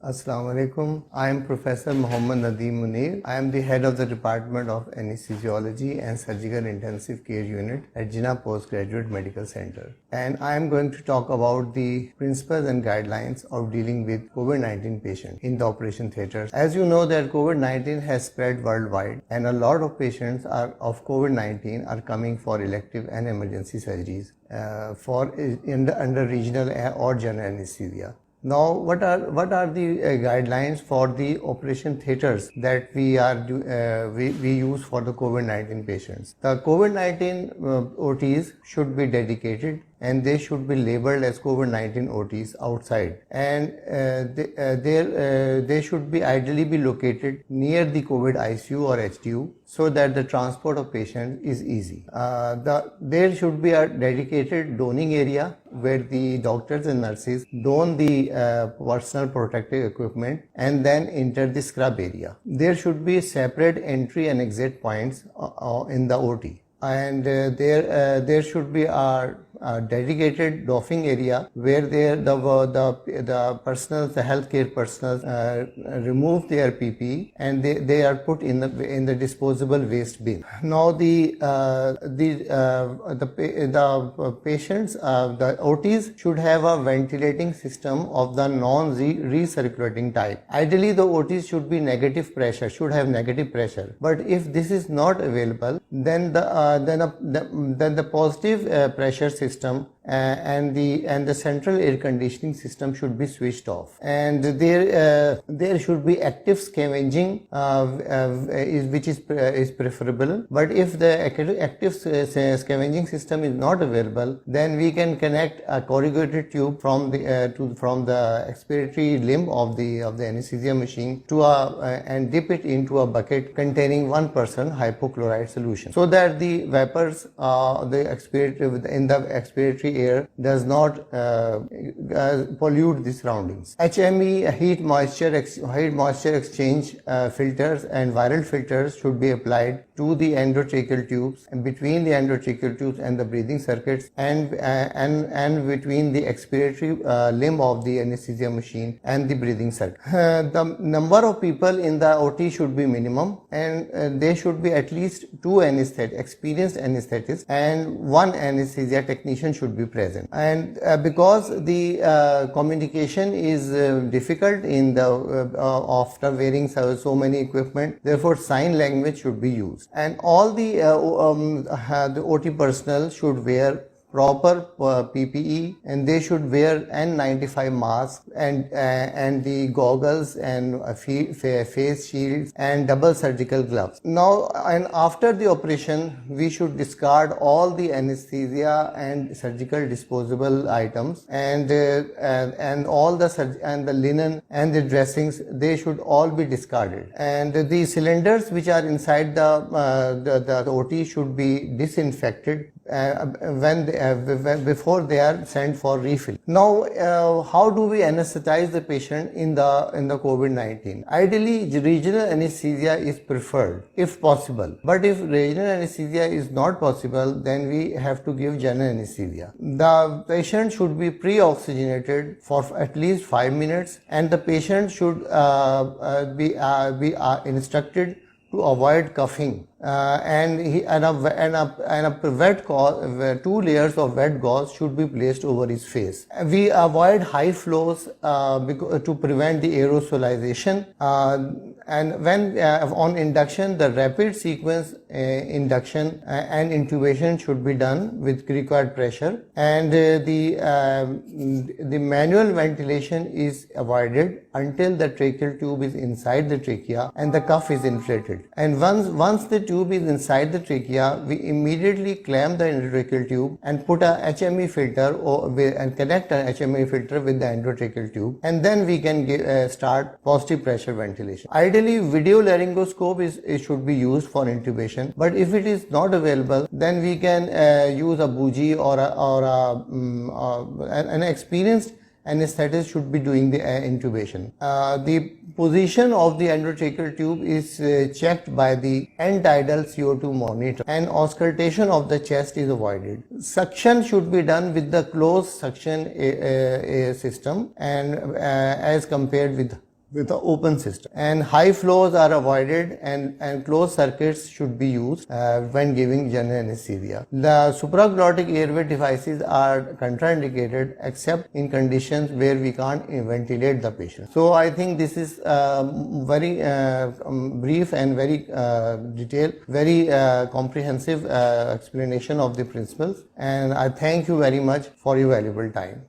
Assalamu alaikum. I am Professor Muhammad Nadeem Muneer. I am the head of the Department of Anesthesiology and Surgical Intensive Care Unit at Jinnah Postgraduate Medical Center. And I am going to talk about the principles and guidelines of dealing with COVID-19 patients in the operation theaters. As you know that COVID-19 has spread worldwide and a lot of patients of COVID-19 are coming for elective and emergency surgeries under regional or general anesthesia. Now, what are the guidelines for the operation theaters that we use for the COVID-19 patients? The COVID-19 OTs should be dedicated and they should be labeled as COVID-19 OTs outside, and they should be ideally be located near the COVID ICU or HDU so that the transport of patients is easy. There should be a dedicated donning area where the doctors and nurses don the personal protective equipment and then enter the scrub area. There should be separate entry and exit points in the OT, and there should be a dedicated doffing area where the healthcare personnel remove their PPE and they are put in the disposable waste bin. Now the patients, the OTs should have a ventilating system of the non-recirculating type. Ideally, the OTs should be negative pressure, should have negative pressure. But if this is not available, then the positive pressure system and the central air conditioning system should be switched off, and there should be active scavenging which is preferable. But if the active scavenging system is not available, then we can connect a corrugated tube from the expiratory limb of the anesthesia machine to and dip it into a bucket containing 1% hypochlorite solution, so that the vapors in the expiratory air does not pollute the surroundings. HME, heat moisture exchange filters and viral filters should be applied to the endotracheal tubes, and between the endotracheal tubes and the breathing circuits, and between the expiratory limb of the anesthesia machine and the breathing circuit. The number of people in the OT should be minimum, and there should be at least 2 experienced anesthetists and 1 anesthesia technician should be present. And because the communication is difficult in the after wearing so many equipment, therefore sign language should be used, and all the OT personnel should wear proper PPE, and they should wear N95 masks and the goggles and face shields and double surgical gloves. Now, and after the operation, we should discard all the anesthesia and surgical disposable items, and all the linen and the dressings, they should all be discarded, and the cylinders which are inside the OT should be disinfected before they are sent for refill. Now, how do we anesthetize the patient in the COVID-19? Ideally, regional anesthesia is preferred if possible. But if regional anesthesia is not possible, then we have to give general anesthesia. The patient should be pre-oxygenated for at least 5 minutes, and the patient should be instructed to avoid coughing, and 2 layers of wet gauze should be placed over his face. We avoid high flows to prevent the aerosolization, and when on induction, the rapid sequence induction and intubation should be done with required pressure, and the manual ventilation is avoided until the tracheal tube is inside the trachea and the cuff is inflated. And once the tube is inside the trachea, we immediately clamp the endotracheal tube and put a HME filter and connect an HME filter with the endotracheal tube, and then we can start positive pressure ventilation. Ideally, video laryngoscope should be used for intubation, but if it is not available, then we can use a bougie or an experienced anesthetist should be doing the intubation. The position of the endotracheal tube is checked by the end-tidal CO2 monitor, and auscultation of the chest is avoided. Suction should be done with the closed suction system, and as compared with with the open system, and high flows are avoided, and closed circuits should be used when giving general anesthesia. The supraglottic airway devices are contraindicated except in conditions where we can't ventilate the patient. So I think this is very brief and very detailed, very comprehensive explanation of the principles, and I thank you very much for your valuable time.